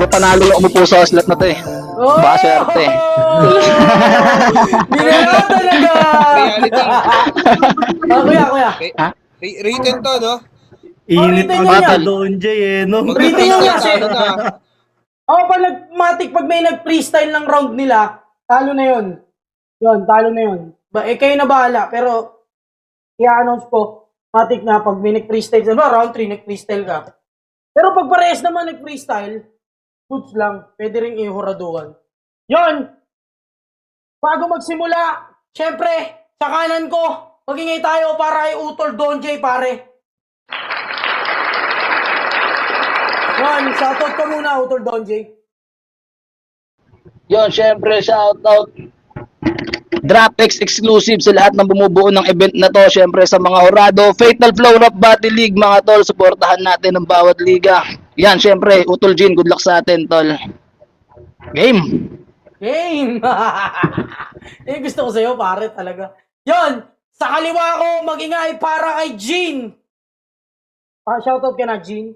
Puro panalo lang umupo sa slot na to eh. Oh! Baka swerte. Binero talaga! Reality. Kuya. Ha? Written to, no? Init Written pa yun sa yan. Don Jay, eh, no? Written yun yan, Ano na? Pag may nag-freestyle ng round nila, talo na yun. Talo na yun. Kayo na bahala, pero i-announce ko, matik na pag may nag-freestyle, round 3, nag-freestyle ka. Pero pag parehas naman nag-freestyle, goods lang, pwede rin ihuraduhan. Yun! Bago magsimula, syempre, sa kanan ko, magingay tayo para kay Utol Don J, pare. Yan, shoutout ka muna, Utol Don J. Yun, syempre, shoutout. DropX exclusive sa lahat ng bumubuo ng event na to. Syempre sa mga Horado, Fatal Flow Rap Battle League, mga tol. Suportahan natin ang bawat liga. Yan, syempre, Utol Jin, good luck sa atin, tol. Game! Game! Gusto ko sa'yo, pare, talaga. Yon, sa kaliwa ko, magingay para kay Jean. Shoutout ka na, Jean.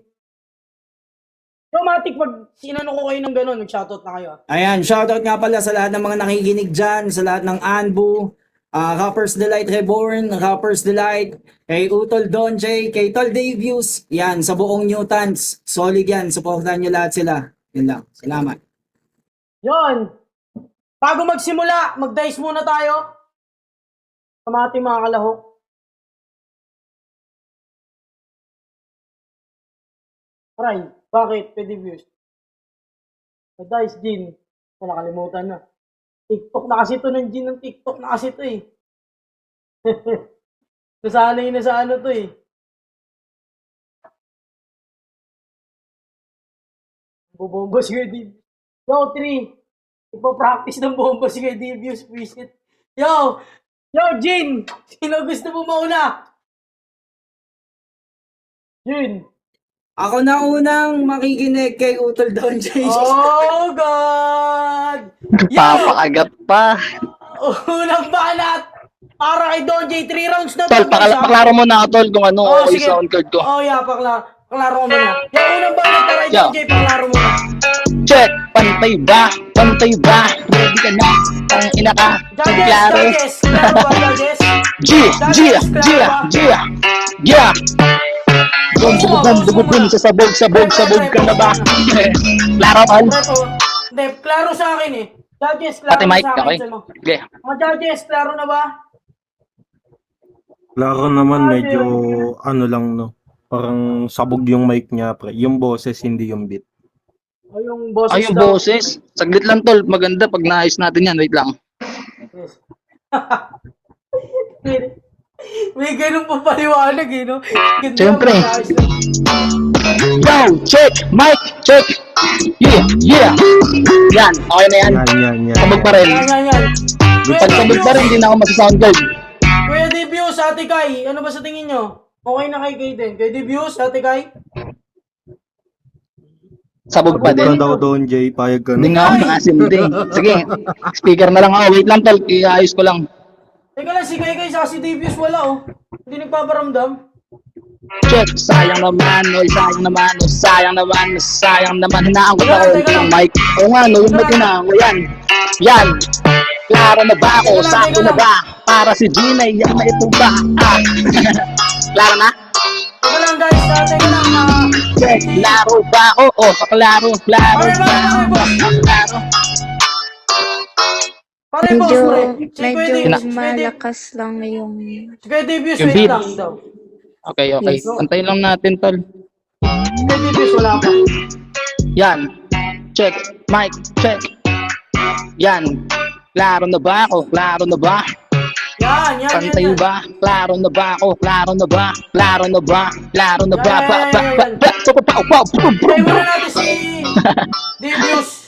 Matik, pag sinano ko kayo ng gano'n, nag-shoutout na kayo. Ayan, shoutout nga pala sa lahat ng mga nakikinig dyan, sa lahat ng Anbu, Rappers Delight Reborn, Rappers Delight, kay Utol Don J, kay Tol Davius, yan, sa buong Newtons, solid yan, supportan nyo lahat sila. Yun lang, salamat. Yon, bago magsimula, mag-dice muna tayo sa mga ating mga kalahok. Aray, bakit? Pwede views. Dice, Jean. Nakalimutan na. TikTok na kasi to ng Jean ng TikTok na kasi to eh. Nasanay na sa ano to eh. Bubomba si Kuya Div. Yo, 3. Ipa-practice ng bomba si Kuya Divius. Visit. Yo, Jean. Sino gusto mo mauna? Jean. Ako na unang makikinig kay Utol Don J. Oh, God! Papakagat pa. Unang banat! Para kay Don J, 3 rounds na Tol, to, guys, ha? paklaro mo na ako, tol, kung ano Oh, okay sige. sound card ko. Oh, yeah, paklaro ko muna. Yung unang banat para kay Don J, paklaro mo na. Check! Pantay ba? Pantay ba? Ready ka na? Ang ina ka? Klaro. Judges, klaro ba, judges? Yeah! Bum, sabog ka na ba? Klaro, tol. Hindi, klaro sa akin eh. Judges, klaro Pati sa mic, akin. okay? Sino? Okay. Mga judges, klaro na ba? Klaro naman, medyo ano lang, no? Parang sabog yung mic niya, pre. Yung boses, hindi yung beat. O yung boses Ay, yung daw. boses. Saglit lang, tol. Maganda pag naayos natin yan. Wait lang. May ganun pa paliwanag eh, no? Ganda Siyempre. ng ayos lang. Yo, check! Mic, check! Yeah! Yan, okay na yan. Yan. Sabog pa rin. Yan. Pag sabog pa rin, hindi na ako masa-sound card. Kuya Divius, Ate Kai, ano ba sa tingin nyo? Okay na kay din. Kuya Divius, Ate Kai? Sabog pa Ikaw din. daw, Don J, payag ka Hindi na. nga ako nakasimdi. Sige, speaker na lang ako. Wait lang, tol. Iayos ko lang. Teka lang, si Kai sa si Divius wala oh. Hindi nagpaparamdam. Check, sayang naman. Hinaan ko pa Teka lang. yung mic. Oo nga, no, yung mic hinaan ko yan. Yan. Klaro na ba ako? Sakto na ba? Para si Gina, yan na ito ba? Klaro na? Teka lang guys, teka lang. Check, klaro ba ako? Oh, klaro. Pare, boss, Medyo, pre. Si Kuya medyo Divius, malakas lang yung... si Kuya Divius, Yung wait beat. lang daw. Okay. Antayin lang natin, tol. Si Kuya Divius, wala pa. Yan. Check. Mic. Check. Yan. Klaro na ba ako? Klaro na ba? Yan. Pantay ba? Klaro na ba ako? Klaro na ba? Try muna natin si Divius.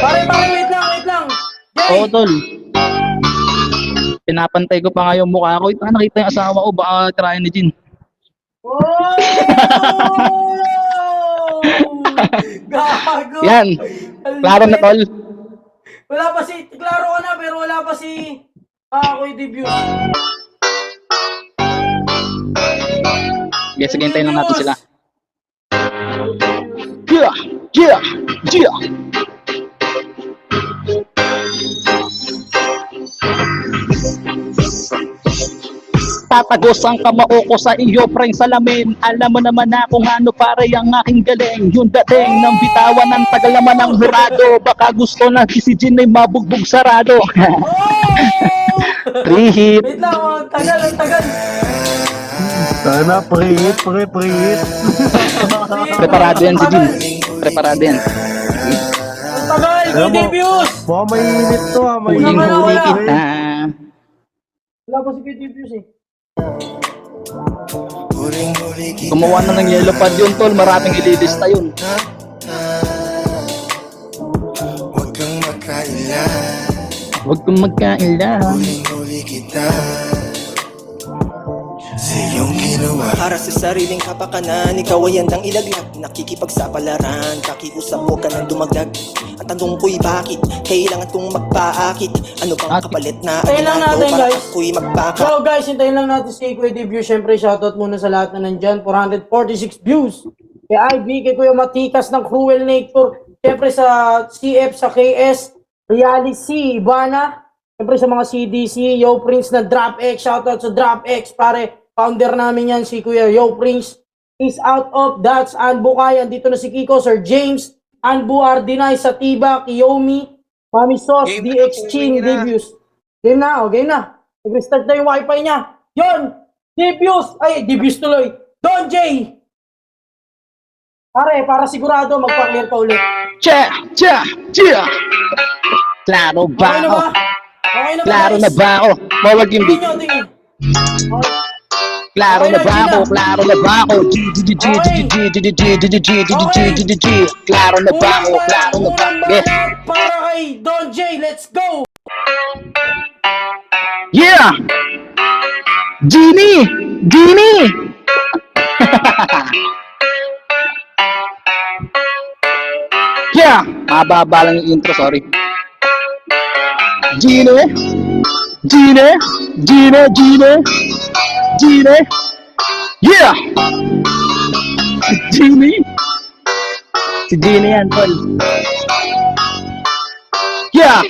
Pare, wait lang. Jay! Oo, tol. Pinapantay ko pa nga yung mukha ko. Ito, nakita yung asawa ko. Baka try ni Jin. Oh! Gago! Yan. Klaro na, tol. Wala pa si... Klaro ka na, pero wala pa si... Kuya Divius. Sige, hintayin lang natin sila. Yeah! Yeah! Tatagos ang kamao ko sa iyo, preng salamin. Alam mo naman na kung ano pare ang aking galing. Yung dating ng bitawan ng tagal naman ng hurado. Baka gusto na si Jin ay mabugbog sarado. Oh! Preheat. Wait lang, oh, ang tagal, ang tagal. Sana, pre-hit. Preparado yan si Jin. Preparado yan. Ang tagal, Alam mo, K-Debius. Baka mainit to ha, Wala, Huling mainit. huli wala. kita. Wala pa si K-Debius eh. Gumawa na ng yellow pad yun, tol. Maraming ililista yun. Huwag kang magkaila, Huwag kang magkailan. huli kita sa iyong ginawa. Para sa sariling kapakanan, ikaw ay handang ilaglag. Nakikipagsapalaran, pakiusap mo ka ng dumagdag. Ang tanong ko'y bakit? Kailangan kong magpaakit. Ano bang Bakit? kapalit na Hintayin lang aginaldo natin, para guys. ako'y magpaka? So guys, hintayin lang natin si Kuya Debut. Siyempre, shoutout muna sa lahat na nandyan. 446 views. Kay IB, kay Kuya Matikas ng Cruel Nature. Siyempre sa CF, sa KS, Reality C, Ibana. Siyempre sa mga CDC, Yo Prince na Drop X. Shoutout sa Drop X, pare. Founder namin yan, si Kuya Yo Prince. Is out of That's Anbu Kaya. Dito na si Kiko, Sir James. Anbu Ardinay, Satiba, Kiyomi, Mami Sauce, Game na, DX Chin, game na. Debius. Game na, oh, game na. Nag-restart na yung wifi niya. Yon! Debius! Ay, Debius tuloy. Don J! Pare, para sigurado, magpa-clear ka ulit. Che! Che! Che! Klaro ba Okay na ako? ba? Okay na ba, Klaro guys? na ba ako? Mawag yung beat. Tingin nyo, tingin. Okay. Klaro na Okay ba na, ako? Gina. Klaro na ba ako? Klaro na ba ako? Klaro na ba? Unang Yeah. balat para kay Don J. Let's go! Yeah! Genie! Genie! Yeah! Mababa lang yung intro, sorry. Genie! Genie! Genie! Genie! Genie! Yeah! Genie! Si Genie yan, tol. Yeah!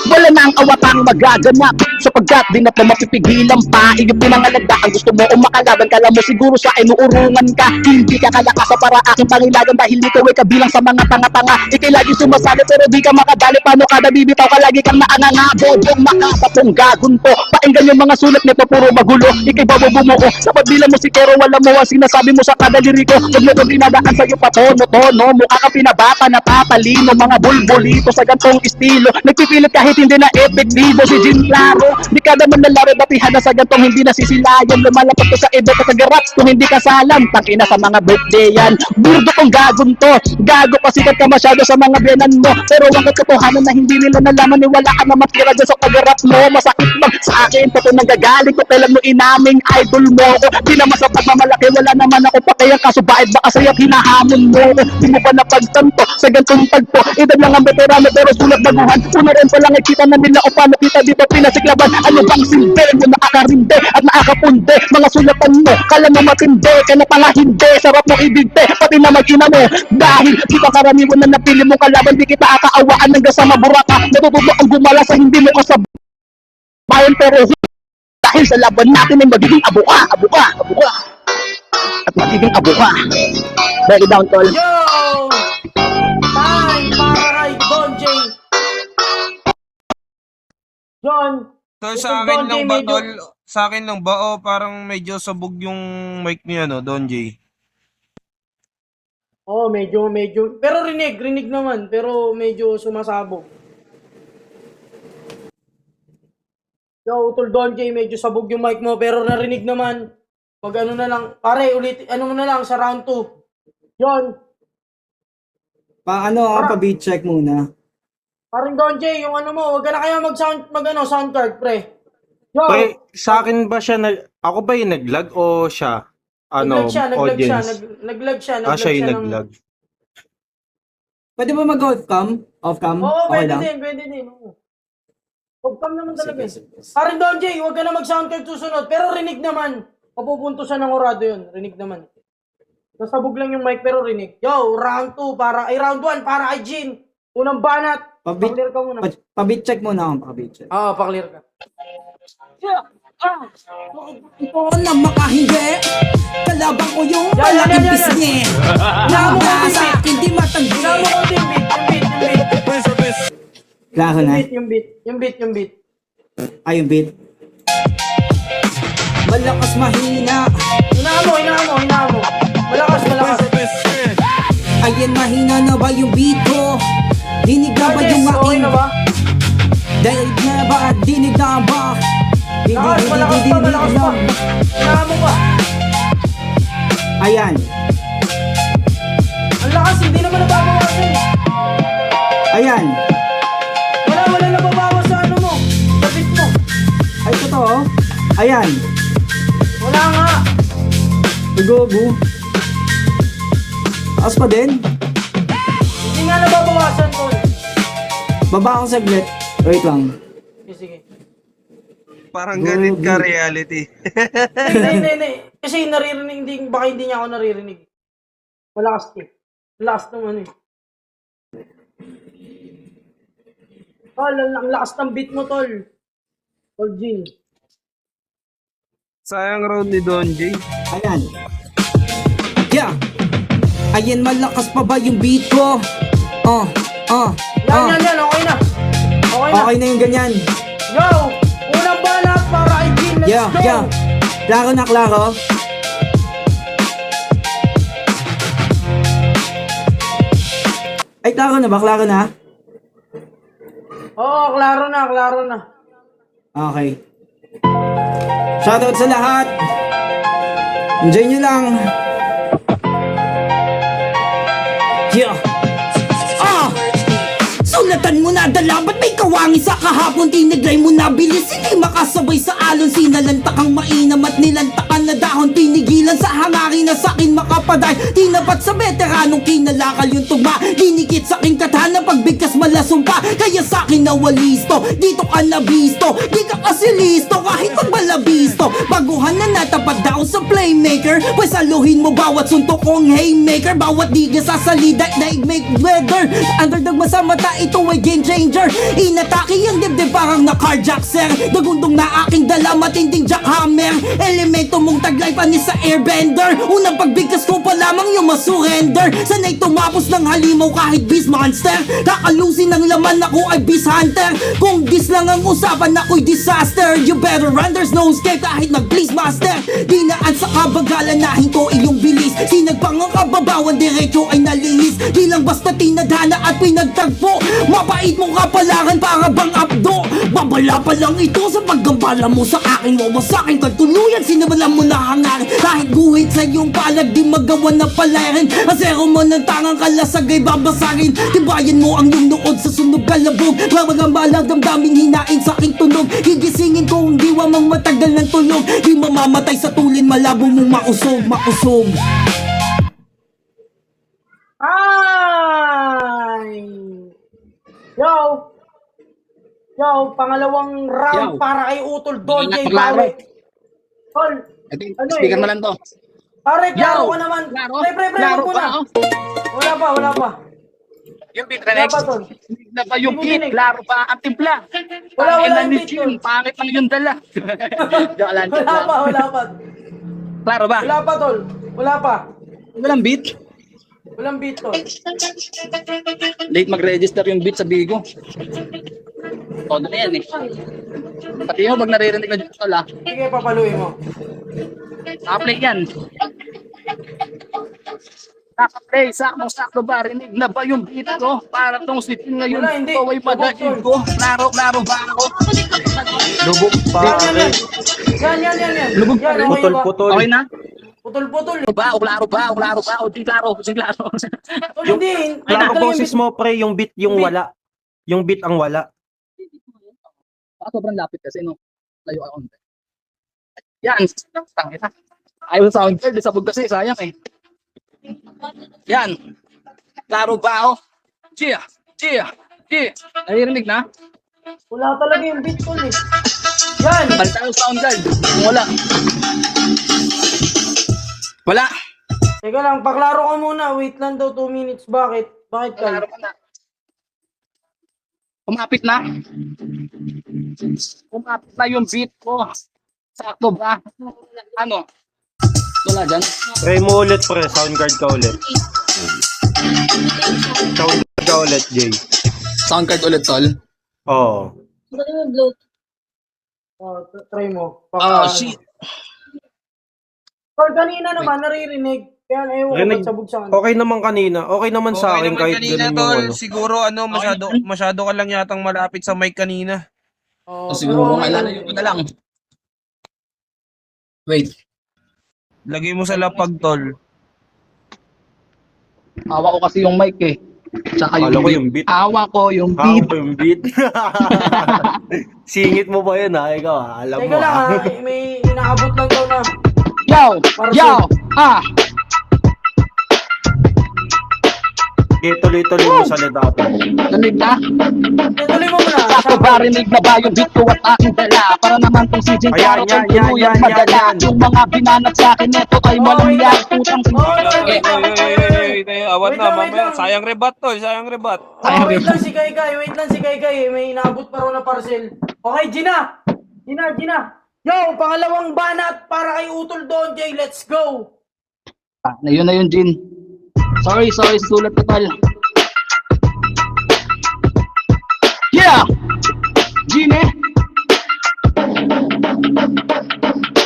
Wala na ang awatang magaganap sapagkat di na ito mapipigilan pa. Iyong pinangalagda ang gusto mo umakalaban. Kala mo siguro sa inuurungan ka. Hindi ka kalakasan para aking pangilagan dahil ikaw ay kabilang sa mga tanga-tanga. Ikay lagi sumasali pero di ka makadali. Paano ka nabibitaw ka lagi kang naangangabo? Yung makapatong gagunto. Painggan yung mga sulat nito puro magulo. Ikay babubumuo. Dapat bilang mo si Kero wala mo ang sinasabi mo sa kadaliri ko. Huwag mo kong dinadaan sa'yo patono-tono. Mukha ka pinabata na tatalino. Mga bulbulito sa gantong estilo. Nagpipilit kahit hindi na epektibo si Jin Claro. Di ka naman nalaro batihan na sa gantong hindi nasisilayan. Lumalapot ko sa iba at kagarats kung hindi kasalan. Tangina sa mga birthday yan. Burdo kong gagon to. Gago pasikat ka masyado sa mga biyanan mo. Pero ang katotohanan na hindi nila nalaman ni wala ka na matira dyan sa kagarap mo. Masakit lang sa akin. Pato nanggagaling ko kailan mo inaming idol mo ko. Di naman sa pagmamalaki wala naman ako pa kaya kaso bakit baka sa'yo hinahamon mo ko. Di mo pa napagtanto sa gantong tagpo. Iba lang ang veterano pero sulat baguhan. Una rin pa lang nakita na nila o paano kita dito pinasiklaban. Ano bang silbi mo nakakarinde at nakakapunde? Mga sulatan mo, kala mo matindi ka na pala hindi. Sarap mo ibigte, pati na magkina mo. Dahil di pa karaniwan na napili mong kalaban. Di kita akaawaan hanggang sa maburaka. Natututo ang gumala sa hindi mo kasabayan. Pero dahil sa laban natin ay magiging abuka. At magiging abuka. Break it down, tol. Yo! Time para kay Don J. John, So Ito, sa akin Don lang J, ba, medyo- tol? Sa akin lang ba, o parang medyo sabog yung mic niya, no, Don J? oh, medyo. Pero rinig naman. Pero medyo sumasabog. Yo, Utol Don J, medyo sabog yung mic mo. Pero narinig naman. Pag ano na lang, pare, ulit, ano mo na lang sa round 2. Yon, Pa-beat check muna. parang Don J, yung ano mo, wag ka na kaya sound card, pre. Yo, Pre, sa akin ba siya ako ba yung naglag o siya? Ano, audience? naglag siya. Siya yung naglag. Pwede ba mag-off-cam? Off-cam? Oo, Okay pwede lang? din. Oo. Pagkam naman talaga. Sige, sige. Parang Don J, wag ka na mag-sound card susunod. Pero rinig naman. Mapupunto siya ng orado yun. Rinig naman. Nasabog lang yung mic pero rinig. Yo, round 2 para, ay round 1 para kay Jin. Unang banat. Pabit, Pa-clear ka muna. pabit check muna ako, pabit check. Oo, pa-clear ka. Ito na makahindi, kalaban ko yung Yan, malaking yan. pisngi. Hinamo ko Nasa yung beat. akin di matanggi. Hinamo ko yung beat. Klaro na? Yung beat. Ay, yung beat. Malakas mahina. Hinamo. Malakas. Ayan, mahina na ba yung beat ko? Dinig na ba yung Okay aking? na ba? Dinig na ba at dinig na ba? Malakas pa. Hinamo pa. Ayan. Ang lakas, hindi naman nababawasan. Ayan. Wala nababawas sa ano mo. Sa beat mo. Ay, totoo. Ayan. Wala nga. Gogo. Taas pa din. Hindi nga nababawasan, tol. Baba akong saglit. Wait lang. Sige. Parang galit ka, reality. Hindi. Kasi naririnig, baka hindi niya ako naririnig. Malakas eh. Malakas naman eh. Tol, ang lakas ng beat mo, tol. Tol Jin. Sayang round ni Don J. Ayan. Yeah. Ayan, malakas pa ba yung beat ko? Yan, okay na. Okay na yung ganyan. Go! Unang banat para kay Jin, let's Yeah, go! yeah. Klaro na, klaro. Ay, klaro na ba? Klaro na? Oo, klaro na. Okay. Shoutout sa lahat. Enjoy nyo lang. Yeah. Sulatan mo na dala, ba't may kawangi sa kahapon? Tiniglay mo na bilis, hindi makasabay sa alon. Sinalantakang mainam at nilantakan na dahon. Pinigilan sa hangarin na sakin makapaday. Tinapat sa veteranong kinalakal yung tugma. Dinikit sa aking katana, pagbigkas malasumpa. Kaya sakin nawalisto, dito ka nabisto. Di ka kasi listo, kahit magbalabisto. Baguhan na natapat daw sa playmaker. Pues aluhin mo bawat suntok kong haymaker. Bawat diga sa salida, daig make weather. Underdog masamata, ito ay game changer. Inatake ang dibdib parang na-carjack, sir. Dagundong na aking dala, matinding jackhammer. Elemento mong taglay panis sa airbender. Unang pagbigkas ko pa lamang yung masurrender. Sanay tumapos ng halimaw kahit beast monster. Kakalusin ng laman, ako ay beast hunter. Kung dis lang ang usapan, ako'y disaster. You better run, there's no escape kahit mag-please master. Dinaan sa kabagalan, nahin ko iyong bilis. Sinagpang ang kababawan, diretso ay nalihis. Di lang basta tinadhana at pinagtagpo. Mabait mong kapalaran para bang abdo. Babala pa lang ito sa paggambala mo sa akin. Wawasakin ka tuluyan, sinimula mo na hangarin. Kahit guhit sa iyong palag, di magawa na palarin. Asero mo ng tangang kalasagay babasagin. Tibayan mo ang iyong nood sa sunog kalabog. Magambalag damdamin hinain sa aking tunog. Gigisingin ko ang diwa mang matagal ng tulog. Di mamamatay sa tulin, malabo mong mausog. Ay! Yo, pangalawang round Yo. para kay Utol Don J. Klaro. Pare. Tol, Ito, Ano speaker eh? mo lang to. pare, klaro Yo. ka naman. Klaro. Pre, Klaro wag mo pa, na. oh. Wala pa. Yung beat, Wala pa, tol. Na ba yung Hindi mo beat? dinig. Klaro pa ang timpla. Wala Pangina yung ni beat, Jim, tol. pangit lang yung dala. Joke lang. Wala pa. Klaro ba? Wala pa, tol. Wala pa. Walang beat? Walang beat, tol. Late mag-register yung beat sa Bigo. Todo na yan eh. Pati yung pag naririnig na dito tol Sige, papaluin mo. naka-play yan. Naka-play, sakto ba? Rinig na ba yung beat ko? Para tong sitin ngayon. Wala, hindi. Ito ay padaig ko. Klaro ba ako? Lubog pa. Yan. Lubog pa Yan, rin. okay ba? Putol-putol. Okay na? Putol. O klaro ba? O di klaro. Tol, hindi. Klaro Talagang boses beat. mo, pre, yung beat yung Beat. wala. Yung beat ang wala. Sobrang lapit kasi no. Layo ako. Yan. Tangina. Ayaw sa sound card. Sabog kasi. Sayang eh. Yan. Klaro ba ako? Chia. Naririnig na? Wala talaga yung beat, tol eh. Yan. Balik tayo sa sound card. Kung wala. Teka lang, paklaro ka muna. Wait lang daw 2 minutes. Bakit? Bakit Kyle? Kumapit na. Kumapit na yung beat ko. Sakto ba? Ano? Wala dyan? Try mo ulit, pre. Sound card ka ulit. Sound card ka ulit, Jay. Sound card ulit, tol. Oo. Try mo. Oh, shit. Or kanina naman, naririnig. Kaya ayaw ko Rinig. ba't sabog sa akin. Okay naman kanina. Okay naman sa Okay akin naman kahit kanina, ganun yung tol. ano. Siguro masyado ka lang yatang malapit sa mic kanina. Siguro pero- kailangan ko na lang. Wait. Lagay mo sa lapag, tol. Hawak ko kasi yung mic eh. Tsaka Akala ko beat. yung beat. Hawak ko yung Ah, beat. yung beat. Singit mo ba yun, ha? Ikaw, ha? Alam Teka mo, lang ha? ha, may inaabot lang daw na. Yo! Para Yo! Ah! Okay, tuloy-tuloy mo sa ledato. Lamig na? Tuloy mo muna. Sakto ba rinig na ba yung beat ko at aking dala? Para naman tong si Jin Ayan, Caro yan, ay tuluyang yan, madala. yan. Yung mga binanat sa akin, neto ay malamyag. Putang Awat Wait na, lang, wait mamaya. lang. Sayang rebat, tol. Sayang rebat. Wait lang si Kaykay, may inaabot pa raw na parcel. Okay, Gina! Yo, pangalawang banat para kay Utol Don J, let's go! na yun, Jin. Sorry, sulat ko tol. Yeah! Jin eh!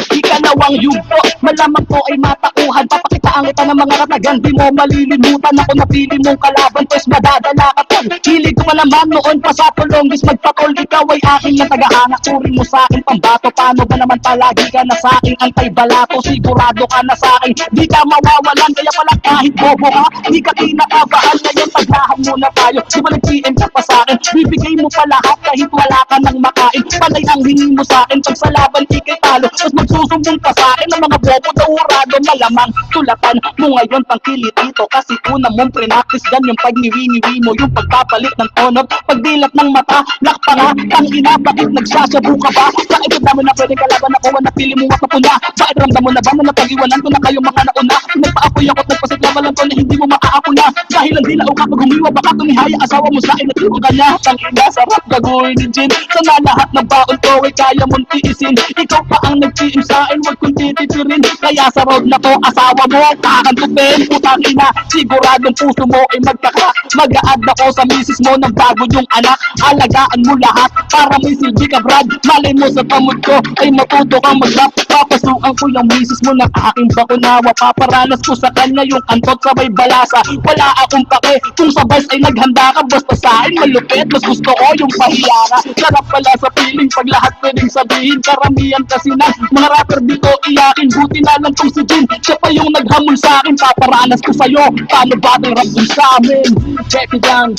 Ikalawang yugto, malamang ko ay matakuhan. Papakitaan kita ng mga ratagan, di mo malilimutan. Ako napili mong kalaban, pues madadala ka tol. Hilig ko pa naman noon pa sa tulonggis magpatol. Ikaw ay aking na tagahanga, turing mo sa akin pambato. Paano ba naman palagi ka na sa akin antay-balato? Sigurado ka na sa akin, di ka mawawalan. Kaya pala kahit bobo ka, di ka kinakabahan. Ngayon taglahan muna tayo, di ba nag-PM ka pa sa akin? Bibigay mo pa lahat kahit wala ka nang makain. Panay ang hingi mo sa akin, pag sa laban ikay talo. Tapos magsusumbong ka sa akin ng mga bobo na urado. Malamang tulatan mo ngayon tangkilit dito. Kasi una mong pre-practice dyan yung pagniwi-niwi mo, yung pagpapalit ng honor, pagdilat ng mata, lakpa nga, tangina, bakit nagsasabu ka ba? Bakit ramdam mo na pwede kalaban ako, napili mo at napuna? Bakit ramdam mo na ba na napag-iwanan ko na kayong mga nauna? Nagpaapoy ako at nagpasaglaban lang ko na hindi mo makaako na. Dahil ang dila o kapag humiwa, baka tumihaya asawa mo sa akin at iwan ka niya. Tangina, sarap gagawin ni Jin. Sana lahat ng baon ko ay kaya mong tiisin. Ikaw pa ang nag-PM sa akin, wag kong tititirin. Kaya sa road na to, asawa mo, kakantupin. Putang ina, siguradong puso mo ay magkaka. Mag-a-add ako sa misis mo ng bago yung anak. Alagaan mo lahat para may silbi ka, Brad. Malay mo sa pamod ko ay matuto kang mag-rap. Papasukan ko yung misis mo ng aking bakunawa. Paparanas ko sa kanya yung antot sabay balasa. Wala akong pake kung sa bus ay naghanda ka. Basta sa akin malupit, mas gusto ko yung pahiyara. Sarap pala sa feeling pag lahat pwedeng sabihin. Karamihan kasi na mga rapper dito iyakin. Buti na lang tong si Jin, siya pa yung naghamon sa akin. Paparanas ko sa'yo, paano ba itong rap dun sa amin? Check it down.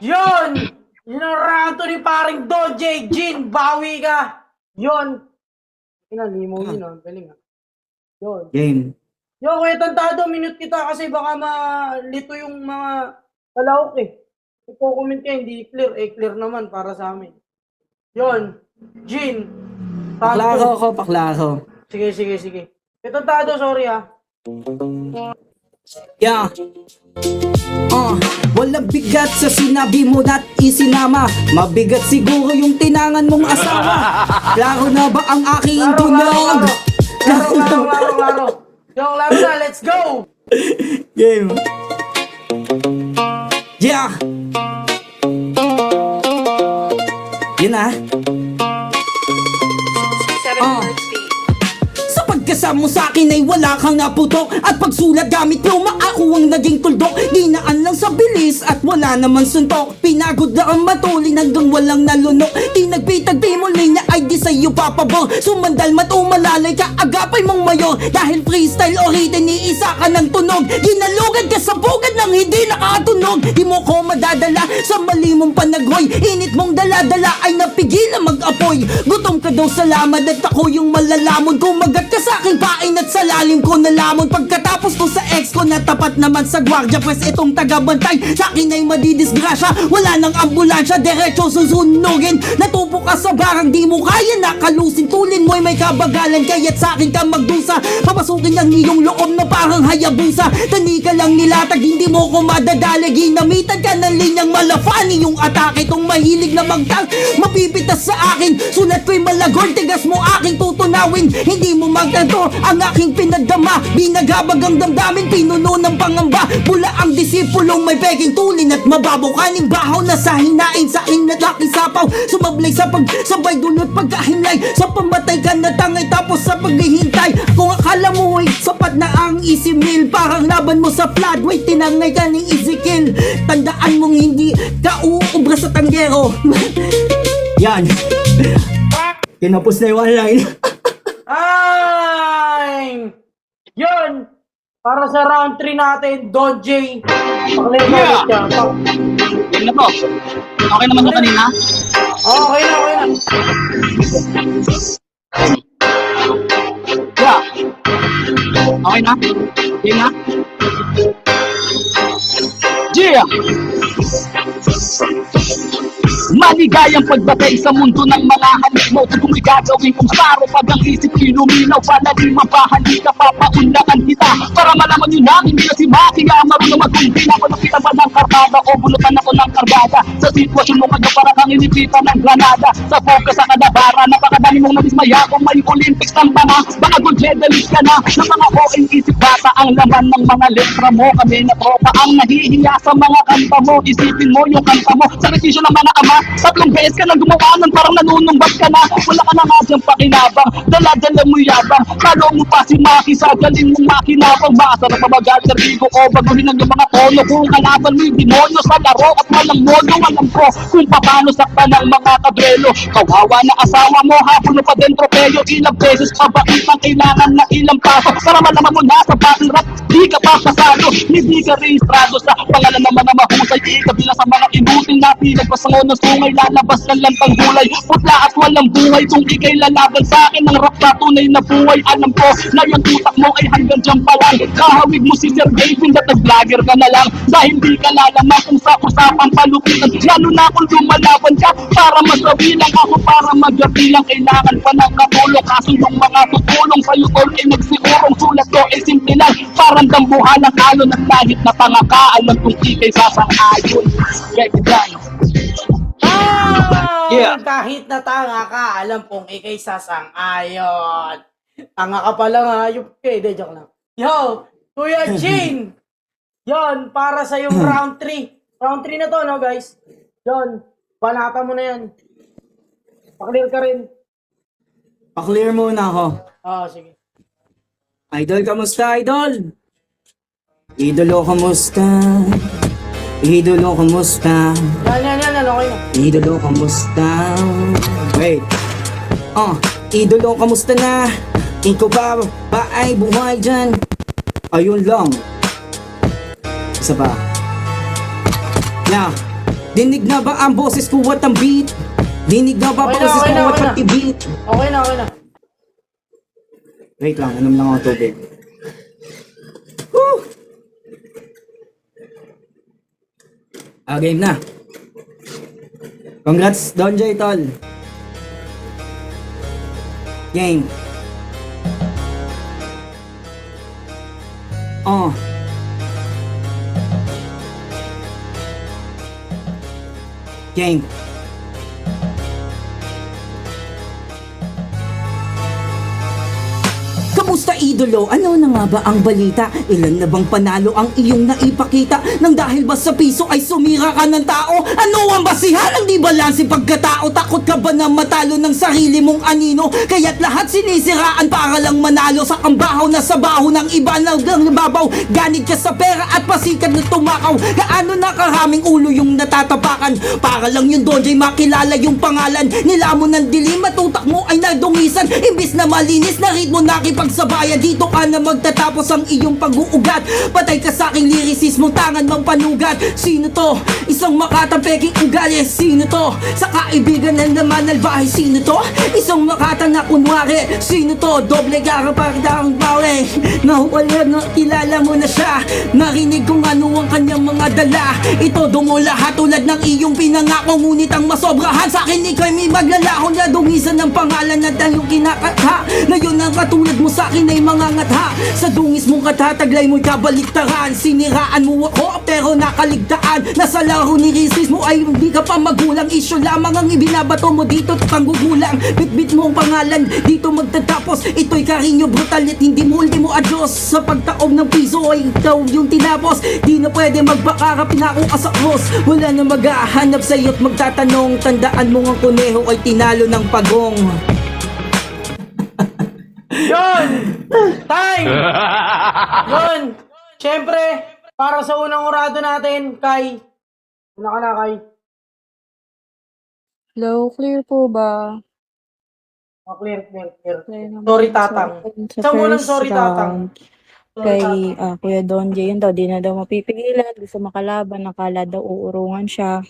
Yun! Yun ang ranto ni paring Don J, Jin, bawi ka! Yun! Inalimo yun ah, galing ah. Yun. Game. Yo, Kuya Tantado, minute kita kasi baka malito yung mga kalawok eh. Ipo-comment ka, hindi clear. Clear naman para sa amin. Yun. Jin. Paklaro ko, paklaro. Sige. Kuya Tantado, sorry ah. Yeah. Walang bigat sa sinabi mo na't isinama. Mabigat siguro yung tinangan mong asawa. Klaro na ba ang aking tunog? Laro. Yo, laro na, let's go! Game. Yeah. Yun ah. Sa pagkasama mo sa akin ay wala kang naputok. At pagsulat gamit luma ako ang naging tuldok. Dinaan lang sa bilis at wala naman suntok. Pinagod na ang matulin hanggang walang nalunok. Di nagpitagpi mo linya ay di sa'yo papabor. Sumandal mat umalalay ka agapay mong mayor. Dahil freestyle o written iisa ka ng tunog. Ginalugad ka sa bugad ng hindi nakatunog. Di mo ko madadala sa mali mong panaghoy. Init mong dala-dala ay napigilan mag-apoy. Gutom ka daw sa laman at ako yung malalamon. Kumagat ka sa akin aking pain at sa lalim ko nalamon. Pagkatapos ko sa ex ko na tapat naman sa gwardiya, pues itong tagabantay sa akin ay madidisgrasya. Wala nang ambulansya, diretso susunugin. Natupo ka sa barang di mo kaya nakalusin. Tulin mo'y may kabagalan, kaya't sa akin ka magdusa. Papasukin ang iyong loob na parang hayabusa. Tani ka lang nilatag, hindi mo ko madadali. Ginamitan ka ng linyang malafani. Yung atake tong mahilig na magtang mapipitas sa akin. Sulat ko'y malagor, tigas mo aking tutunawin. Hindi mo magtanto ang aking pinagdama. Binaghabag ang damdamin, pinuno ng pangamba. Pula ang disipulong may peking tulin at mababaw. Kaning bahaw na sa hinain sa aking natlaki sapaw. Sumablay sa pagsabay dulot pagkahimlay. Sa pamatay ka na tangay tapos sa paghihintay. Kung akala mo ay sapat na ang easy meal, parang laban mo sa floodway, tinangay ka ng easy kill. Tandaan mong hindi ka uubra sa tanggero. Yan. Kinapos na yung online. Ay! Yun! Para sa round 3 natin, Don J. Pakilay mo ulit siya. Game na to. Okay naman sa kanina. Okay na, okay na. Yeah. Okay na? Game na? Yeah! Maligayang pagbatay sa mundo ng mga halik mo. Kung may gagawin kong saro, pag ang isip iluminaw, palagi mapahali ka, papaunlakan kita. Para malaman nyo na, hindi na si Maki kaya marunong magkumpina. Palupitan ba ng karkada o bulutan ako ng kargada? Sa sitwasyon mo kayo para kang inipitan ng granada. Sa focus sa kadabara, napakadami mong nabismaya. Kung may Olympics ng tama, baka gold medalist ka na. Sa mga ON isip bata, ang laman ng mga letra mo. Kami na tropa ang nahihiya sa mga kanta mo. Isipin mo yung kanta mo, sakripisyo ng mga ama. 3 beses ka na gumawa nun, parang nanunumbat ka na. Wala ka na nga diyang pakinabang, dala-dala mo yabang. Kalo mo pa si Maki sa galing mong makinabang. Maasarap mabagal-alter ko o baguhin ang mga tono. Kung kalaban mo yung demonyo sa laro at walang mono, alam ko kung paano sakta ng mga kadrelo. Kawawa na asawa mo, hapon mo pa din tropeyo. Ilang beses pa ba itang kailangan na ilang paso para malaman mo na sa battle rap di ka pa pasado, hindi ka rehistrado sa pangalan ng mga mahusay. Ikabila sa mga inutil na pinagpasangon ng sungay, lalabas ka lang pang gulay, putla at walang buhay. Kung ikay lalaban sa akin ng rap na tunay na buhay, alam ko na yung tutak mo ay hanggang dyan pa lang. Kahawig mo si Sir Gavin at nag-vlogger ka na lang, dahil di ka lalaman kung sa usapang palupitan. Lalo na kung lumalaban ka para masabi lang ako, para magabi lang. Kailangan pa ng katulong, kaso yung mga tutulong sa'yo tol ay nagsigurong. Sulat ko ay simple lang, parang dambuhan ng alon at lahit na pangakaalam kung ikay sasang-ayon. Get it done. Yeah. Kahit na tanga ka, alam pong ikay sasang-ayon. Tanga ka pala nga, hayop ka. Hindi, joke lang. Yo, Kuya Jin! Yon, para sa yung round 3. Round 3 na to, no, guys? Yon, banata mo na yan. Paklear ka rin. Pa-clear muna ako. Sige. Idol, kamusta, idol? Idolo, kamusta? Idolo, kamusta? Yan, okay na. Idolo, kamusta? Wait. Idolo, kamusta na? Ikaw ba ay buhay dyan? Ayun lang. Isa pa. Dinig na ba ang boses ko at ang beat? Dinig na ba ang boses ko at ang beat? Okay na. Wait lang, anom lang ako tubig. Woo! Game na. Congrats, Don J, tol. Game. Game. Kamusta, idolo? Ano na nga ba ang balita? Ilan na bang panalo ang iyong naipakita? Nang dahil ba sa piso ay sumira ka ng tao? Ano ang basihan ang di balanse pagkatao? Takot ka ba na matalo ng sarili mong anino? Kaya't lahat sinisiraan para lang manalo sa kambahaw na sa baho ng iba na nababaw. Ganit ka sa pera at pasikat na tumakaw. Gaano na karaming ulo yung natatapakan para lang yung Don J makilala yung pangalan. Nilamon ng dilim at utak mo ay nadungisan. Imbis na malinis na ritmo nakipagsabayan sa bayan, dito ka na magtatapos ang iyong pag-uugat. Patay ka sa aking lyricismo, tangan mang panugat. Sino to? Isang makatang peking ugali. Sino to? Sa kaibigan na naman albahay. Sino to? Isang makatang na kunwari. Sino to? Doble gara pagdang bawi. Nahuwala na kilala mo na siya. Narinig kung ano ang kanyang mga dala. Ito dungo lahat tulad ng iyong pinangako. Ngunit ang masobrahan sa akin ikaw'y may maglalaho na dungisan ng pangalan na tayong kinakatha. Ngayon ang katulad mo sa akin ay mga ngatha. Sa dungis mong katataglay mo'y kabaliktaran. Siniraan mo ako pero nakaligtaan. Nasa laro ni Risis mo ay hindi ka pa magulang. Isyo lamang ang ibinabato mo dito at panggugulang. Bitbit mo ang pangalan dito magtatapos. Ito'y karinyo brutal at hindi mo adyos. Sa pagtaob ng piso ay ikaw yung tinapos. Di na pwede magbakara, pinako ka sa cross. Wala na maghahanap sa'yo at magtatanong. Tandaan mo ang kuneho ay tinalo ng pagong. Yun! Time! Yun! Siyempre, para sa unang orado natin, Kai. Una ka na, Kai. Hello, clear po ba? Oh, clear, clear, clear. Clear naman. Sorry, Tatang. Sa Isang mo lang, first sorry, Tatang. round, Sorry, kay Tatang. Kuya Don J, yun daw, di na daw mapipigilan, gusto makalaban, nakala daw uurungan siya.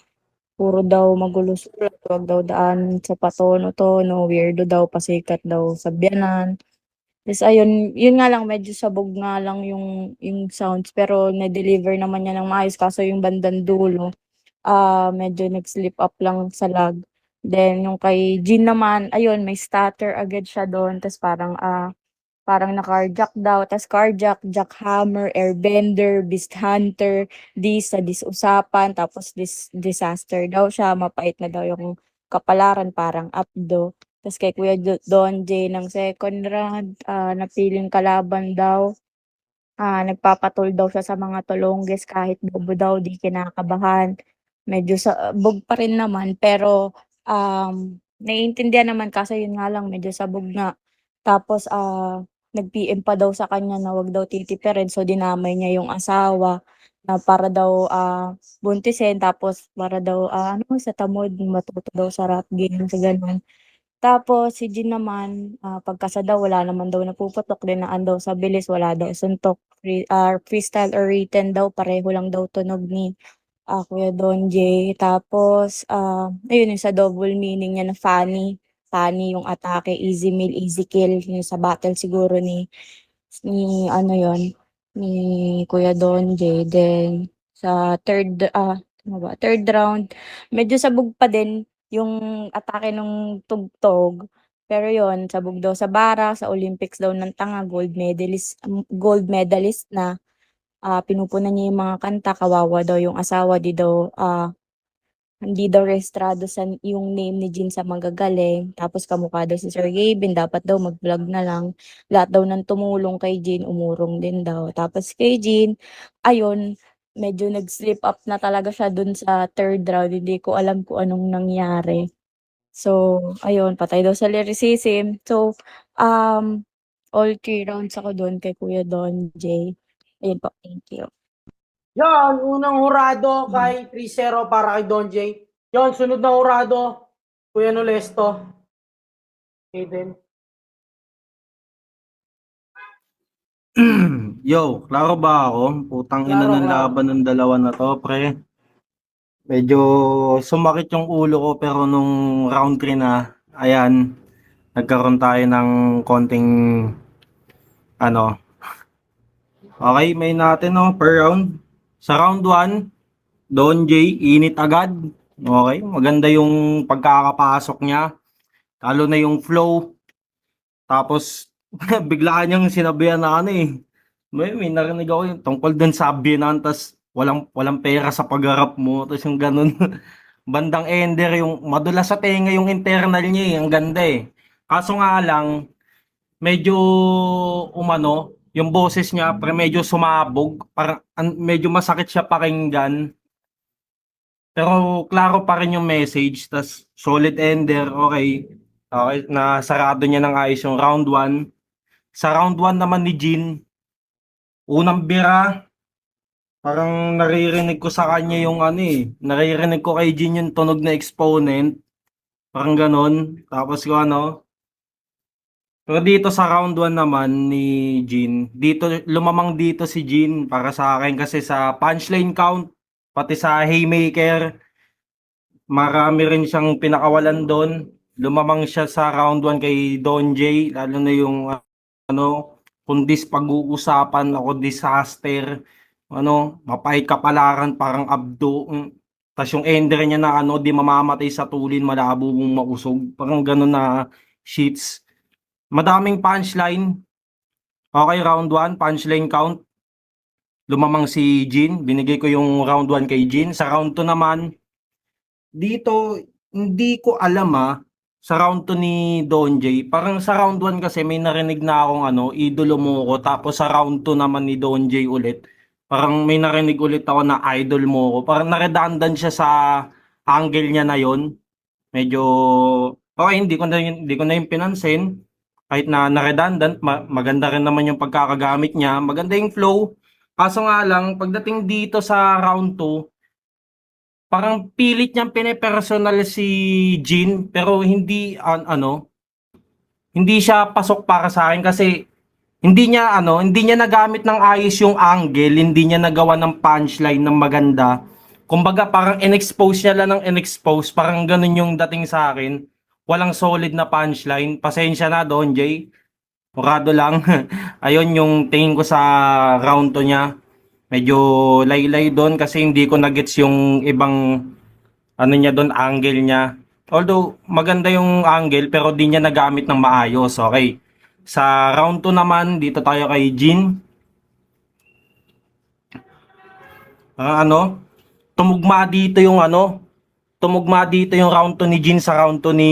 Puro daw magulo sulat, huwag daw daan sa patono-tono, weirdo daw, pasikat daw sa biyanan. Tapos ayun, yun nga lang, medyo sabog nga lang yung sounds, pero na-deliver naman niya ng maayos, kaso yung bandang dulo, medyo nag-slip up lang sa lag. Then yung kay Jean naman, ayun, may stutter agad siya doon, tapos parang na-carjack daw, tas carjack, jackhammer, airbender, beast hunter, sa usapan, tapos disaster daw siya, mapait na daw yung kapalaran, parang updo. Tas kay Kuya Don J ng second round, napiling kalaban daw, nagpapatol daw siya sa mga tulongges kahit bobo daw, di kinakabahan. Medyo sabog pa rin naman, pero naiintindihan naman kaso yun nga lang, medyo sabog nga. Tapos, nag-PM pa daw sa kanya na wag daw titipirin, so dinamay niya yung asawa na para daw buntisin, tapos para daw sa tamod matuto daw sa rap game, sa ganun. Tapos si Jean naman, pagkasa daw wala naman daw napuputok, dinaan daw sa bilis, wala daw suntok, freestyle or written daw, pareho lang daw tunog ni Kuya Don J. Tapos, ayun yung sa double meaning niya na funny. Funny yung atake, easy meal, easy kill. Yung sa battle siguro ni ano yon ni Kuya Don J. Then, sa third round, medyo sabog pa din yung atake ng tugtog. Pero yon sabog daw sa bara, sa Olympics daw ng tanga, gold medalist na. Pinupunan niya yung mga kanta, kawawa daw yung asawa, hindi daw rehistrado yung name ni Jean sa magagaling. Tapos kamukha daw si Sir Gavin, dapat daw mag-vlog na lang. Lahat daw ng tumulong kay Jean, umurong din daw. Tapos kay Jean, ayun, medyo nag-slip up na talaga siya dun sa third round. Hindi ko alam kung anong nangyari. So, ayun, patay daw sa lyricism. So, all 3 rounds ako dun kay Kuya Don J. Ayun po, thank you. Yan, unang hurado kay 3-0 para kay Don J. Yan, sunod na hurado, Kuya Nolesto. Aiden. Yo, klaro ba ako? Putang ina Klaro, ng klaro. laban ng dalawa na to, pre. Medyo sumakit yung ulo ko pero nung round 3 na, ayan, nagkaroon tayo ng konting ano. Okay, may natin no, per round. Sa round 1, Don J, init agad. Okay, maganda yung pagkakapasok niya. Lalo na yung flow. Tapos, biglaan niyang sinabihan na ano eh. May narinig ako yung tungkol dun sa biyanan, tas walang pera sa pagharap mo. Tapos yung ganun. Bandang ender, yung madulas sa tenga yung internal niya eh. Ang ganda eh. Kaso nga lang, medyo umano, yung boses niya, pre medyo sumabog. Parang medyo masakit siya pakinggan. Pero klaro pa rin yung message. Tas solid ender, okay. Okay, nasarado niya ng ayos yung round 1. Sa round 1 naman ni Jean, unang bira, parang naririnig ko sa kanya yung ano eh. Naririnig ko kay Jean yung tunog na exponent. Parang ganon. Tapos ko ano, Pero dito sa round 1 naman ni Jin, dito lumamang dito si Jin para sa akin kasi sa punchline count, pati sa haymaker, marami rin siyang pinakawalan doon. Lumamang siya sa round 1 kay Don J, lalo na yung ano, kung pag-uusapan ako disaster, ano, mapait kapalaran parang abdo. Tas yung ender niya na ano, di mamamatay sa tulin, malabo mong mausog. Parang ganun na sheets. Madaming punchline. Okay, round 1, punchline count. Lumamang si Jin. Binigay ko yung round 1 kay Jin. Sa round 2 naman, dito, hindi ko alam sa round 2 ni Don J. Parang sa round 1 kasi may narinig na akong ano, idolo mo ko. Tapos sa round 2 naman ni Don J ulit, parang may narinig ulit ako na idol mo ko. Parang na-redundant siya sa angle niya na yon. Medyo, okay, hindi ko na yung pinansin. Kahit na redundant, maganda rin naman yung pagkakagamit niya. Maganda yung flow. Kaso nga lang, pagdating dito sa round 2, parang pilit niyang pinepersonal si Jin, pero hindi, hindi siya pasok para sa akin kasi hindi niya nagamit ng ayos yung angle, hindi niya nagawa ng punchline ng maganda. Kumbaga parang in-expose niya lang ng in-expose, parang ganun yung dating sa akin. Walang solid na punchline. Pasensya na, Don J. Murado lang. Ayun yung tingin ko sa round 2 niya. Medyo laylay doon kasi hindi ko na-gets yung ibang ano niya doon, angle niya. Although maganda yung angle pero di niya nagamit ng maayos. Okay. Sa round 2 naman, dito tayo kay Jin. Tumugma dito yung round 2 ni Jin sa round 2 ni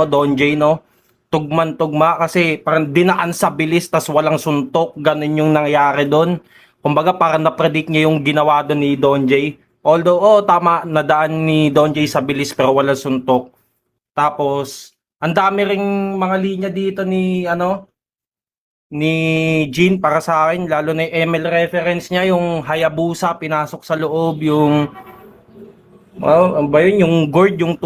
Don J, no. Tugman-tugma kasi parang dinaan sa bilis tas walang suntok, ganun yung nangyari doon. Kumbaga parang na-predict niya yung ginawa doon ni Don J. Although tama, nadaan ni Don J sa bilis pero walang suntok. Tapos ang dami ring mga linya dito ni Jin para sa akin, lalo na yung ML reference niya, yung Hayabusa pinasok sa loob, yung ano ba yun, yung gourd, yung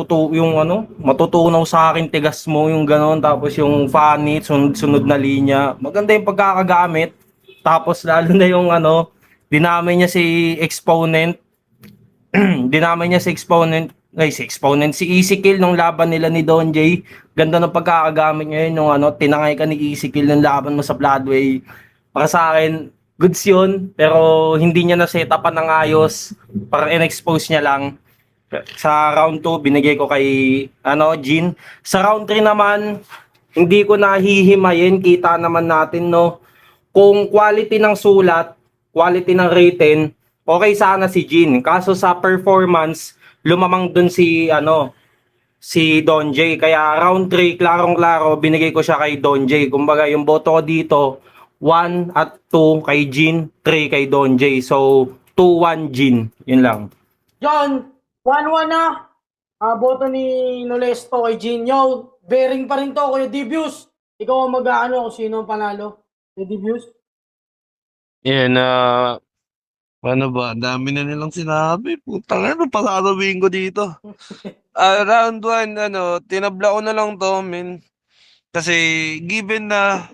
matutunaw sa akin, tigas mo, yung ganon, tapos yung funny, sunod na linya, maganda yung pagkakagamit. Tapos lalo na yung dinamay niya si Exponent, si Easy Kill nung laban nila ni Don J. Ganda ng pagkakagamit niya yun, yung tinangay ka ni Easy Kill ng laban mo sa Bloodway. Para sa akin, goods yun, pero hindi niya na setupan ng ayos, parang in-expose niya lang. Sa round 2, binigay ko kay Jin. Sa round 3 naman, hindi ko nahihimayin. Kita naman natin, no, kung quality ng sulat, quality ng written, okay sana si Jin. Kaso sa performance, lumamang dun si Don J. Kaya round 3, klarong-klaro, binigay ko siya kay Don J. Kumbaga, yung boto ko dito, 1 at 2 kay Jin, 3 kay Don J. So, 2-1 Jin. Yun lang. John, 1-1 na. Boto ni Nolesto kay Jinyo. Bearing pa rin to, Kuya Dibius. Ikaw ang mag-aano kung sino ang panalo. Kuya Dibius? Yan, ano ba? Dami na nilang sinabi. Putang ina, pasasabihin ko dito. Round 1, tinabla ko na lang to, men. Kasi given na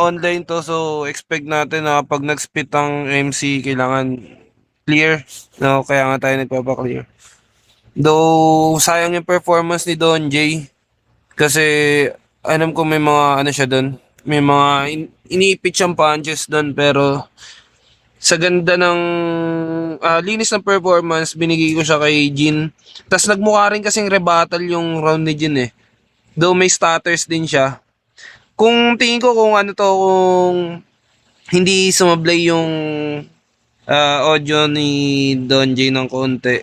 online to, so expect natin na pag nag-spit ang MC, kailangan clear. No, kaya nga tayo nagpapa-clear. Though, sayang yung performance ni Don J. Kasi, alam ko may mga siya doon. May mga iniipit siyang punches doon, pero sa ganda ng linis ng performance, binigay ko siya kay Jin. Tapos nagmukha rin kasing rebuttal yung round ni Jin eh. Though may stutters din siya. Kung tingin ko kung kung hindi sumablay yung audio ni Don J ng konti,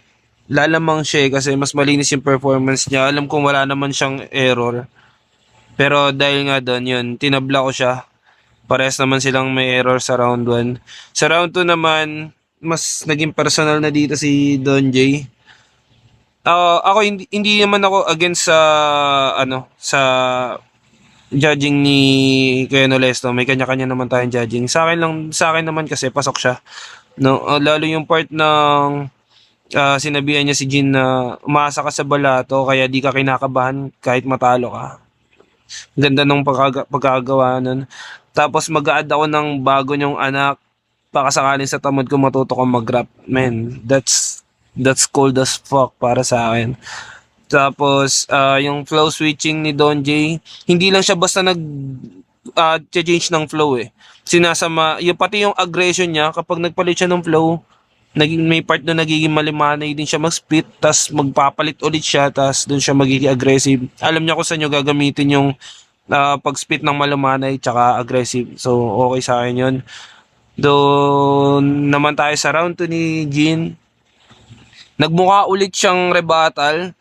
lalamang siya kasi mas malinis yung performance niya. Alam kong wala naman siyang error. Pero dahil nga doon, yun, tinabla ko siya. Parehas naman silang may error sa round 1. Sa round 2 naman, mas naging personal na dito si Don J. Ako hindi naman ako against sa judging ni Kuya Nolesto. May kanya-kanya naman tayong judging. Sa akin naman kasi pasok siya. No, lalo yung part ng sinabihan niya si Jin na umasa ka sa balato kaya di ka kinakabahan kahit matalo ka. Ganda nung pagkagawa nun. Tapos mag-add ako ng bago niyong anak. Baka sakaling sa tamad ko matuto ko mag-rap. Man, that's cold as fuck para sa akin. Tapos, yung flow switching ni Don J, hindi lang siya basta change ng flow eh. Sinasama, yung pati yung aggression niya, kapag nagpalit siya ng flow, may part na nagiging malimanay din siya mag-spit, tas magpapalit ulit siya, tas doon siya magiging aggressive. Alam niya kung saan niyo gagamitin yung pag-spit ng malumanay tsaka aggressive. So, okay sa akin yun. Doon naman tayo sa round 2 ni Jin. Nagmukha ulit siyang rebuttal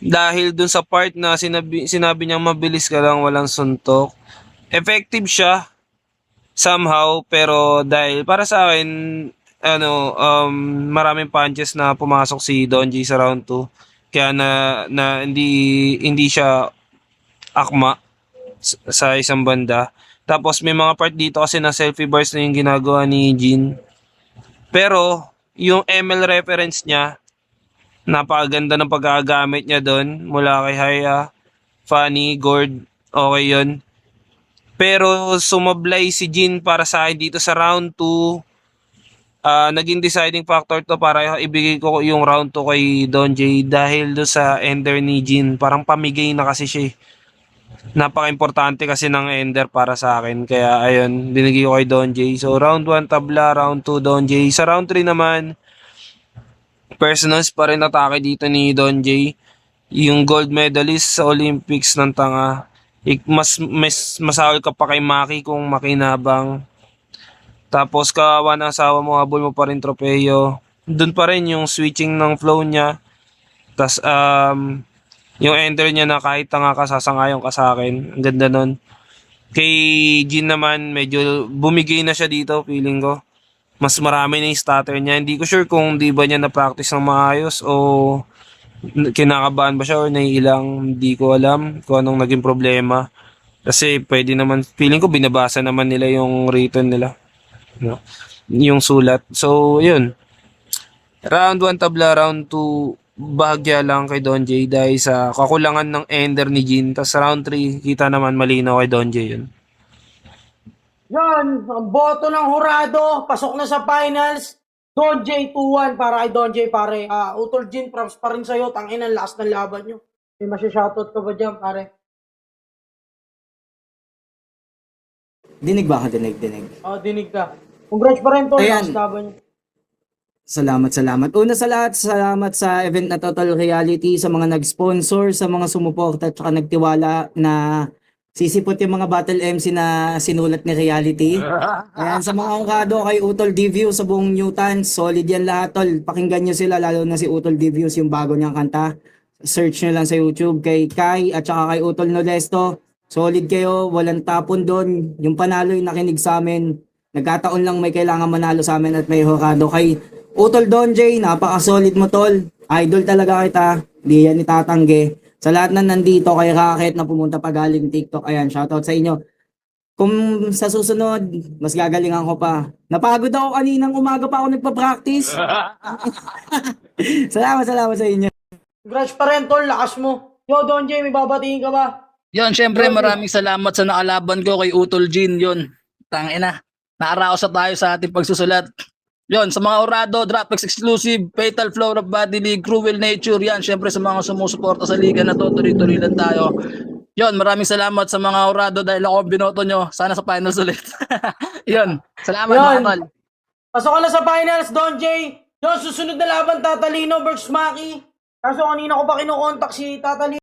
dahil dun sa part na sinabi niyang mabilis ka lang, walang suntok. Effective siya somehow, pero dahil para sa akin maraming punches na pumasok si Don G sa round 2, kaya na hindi siya akma sa isang banda. Tapos may mga part dito kasi na selfie bars na yung ginagawa ni Jin, pero yung ML reference niya, napakaganda ng paggagamit niya doon mula kay Haya, Fanny, Gord, okay yun. Pero sumablay si Jin para sa akin dito sa round 2. Naging deciding factor to para ibigay ko yung round 2 kay Don J dahil do sa ender ni Jin. Parang pamigay na kasi siya. Napaka-importante kasi ng ender para sa akin. Kaya ayun, binigay ko kay Don J. So round 1 tabla, round 2 Don J. Sa round 3 naman, personals pa rin atake dito ni Don J. Yung gold medalist sa Olympics ng tanga. Mas masahol ka pa kay Maki kung makinabang. Tapos kawawa na asawa mo, habol mo pa rin tropeyo. Doon pa rin yung switching ng flow niya. Tas yung enter niya na kahit tanga ka, sasangayon ka sa akin. Ang ganda nun. Kay Jin naman, medyo bumigay na siya dito, feeling ko. Mas marami na yung stutter niya. Hindi ko sure kung di ba niya na-practice ng maayos o kinakabahan ba siya or naiilang. Hindi ko alam kung anong naging problema. Kasi pwede naman, feeling ko binabasa naman nila yung written nila. No? Yung sulat. So, yun. Round 1 tabla, round 2 bahagya lang kay Don J dahil sa kakulangan ng ender ni Jin. Tapos round 3, kita naman malinaw kay Don J yun. Yan, ang boto ng hurado, pasok na sa finals. Don J 2-1 para kay Don J, pare. Utol Jin, props pa rin sa'yo. Tangina, last ng laban nyo. May masya-shoutout ka ba dyan, pare? Dinig ba ka? Dinig. Dinig ka. Congrats pa rin, tol. Ayan. Last laban nyo. Salamat. Una sa lahat, salamat sa event na Total Reality, sa mga nag-sponsor, sa mga sumuporta at saka nagtiwala na sisipot yung mga battle MC na sinulat ni Reality. Ayan, sa mga angkado kay Utol Divius sa buong Newtons, solid yan lahat, tol. Pakinggan nyo sila, lalo na si Utol Divius, yung bago niyang kanta. Search nyo lang sa YouTube kay Kai at saka kay Utol Nolesto. Solid kayo, walang tapon doon. Yung panalo yung nakinig sa amin. Nagkataon lang may kailangan manalo sa amin at may hurado. Kay Utol Don J, napaka-solid mo, tol. Idol talaga kita. Di yan itatanggi. Sa lahat na nandito, kay Rocket na pumunta pa galing TikTok. Ayan, shoutout sa inyo. Kung sa susunod, mas gagalingan ko pa. Napagod ako kaninang umaga pa ako nagpa-practice. Salamat sa inyo. Congrats pa rin, tol. Lakas mo. Yo, Don J, may babatingin ka ba? Yan, syempre maraming salamat sa nakalaban ko kay Utol Jin. Yun, tangina. Naaraos na tayo sa ating pagsusulat. Yon, sa mga Orado, Dropbox Exclusive, Fatal Flow of Body League, Cruel Nature, yan, syempre sa mga sumusuporta sa liga na to, tuloy-tuloy lang tayo. Yon, maraming salamat sa mga Orado dahil ako ang binoto nyo. Sana sa finals ulit. Yon, salamat Yon. mga tol. Pasok ka na sa finals, Don J. Yon, susunod na laban, Tatalino versus Maki. Kaso kanina ko pa kinokontak si Tatalino.